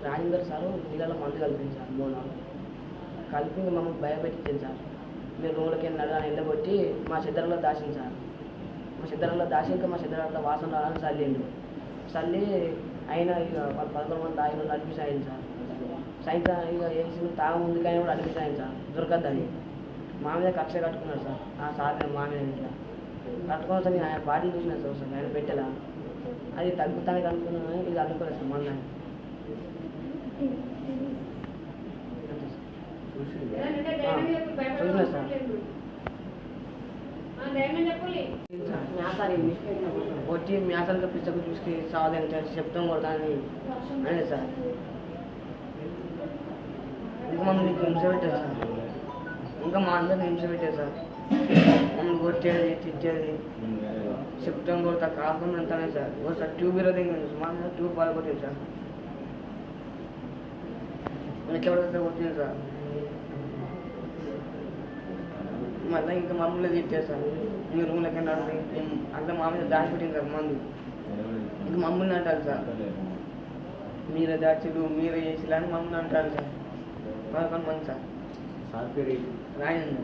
Rajender sir నీళ్ళలో మందు కలిపింది సార్ 3 కలిపి మమ్మల్ని భయపెట్టించింది సార్. మీరు రూమ్లోకి వెళ్ళి ఎండగొట్టి మా సిద్ధంలో దాచింది సార్. మా సిద్ధంలో దాచి ఇంకా మా సిద్ధంలో వాసన రావాలని చల్లిండు. చల్లి అయినా ఇక వాళ్ళు 11 మంది తాగిన అడ్మిషన్ అయింది సార్. సాయంత్రం ఇక వేసి తాగ ముందుకైనా కూడా అడ్మిషన్ అయింది సార్ దొరకద్దని. మా మీద కక్ష కట్టుకున్నాడు సార్. ఆ సార్ నేను మా మీద ఇట్లా కట్టుకున్న సార్ నేను ఆయన బాటిల్ చూసినాను సార్ ఆయన పెట్టేలా అది తగ్గుతానికి అనుకున్నాను. ఇది అనుకోలేదు సార్ మొన్న చూసినా సార్. వచ్చి మ్యాథ్గా పిచ్చకు చూసి సాధన చెప్తాం కొడతానని అనేది సార్. ఇంకా మమ్మల్ని హింస పెట్టారు సార్. ఇంకా మా అందరిని హింస పెట్టారు సార్. మమ్మల్ని కొట్టేది తిట్టేది చెప్తాం కొడతా కాకుండా అంటానే సార్. ఒకసారి ట్యూబ్ ఇరవై మా ట్యూబ్ బాగా కొట్టింది సార్. ఎట్లా పడితే కొట్టింది సార్. మళ్ళీ ఇంకా మమ్మల్ని తిట్టారు సార్. మీ రూమ్లోకి నడిపి అట్లా మా మీద దాచి పెట్టింది సార్ మందు. ఇంకా మమ్మల్ని అంటారు సార్. మీరే దాచుడు మీరే చేసిలా అని మమ్మల్ని అంటారు సార్. 11 మంది సార్. రాయండి.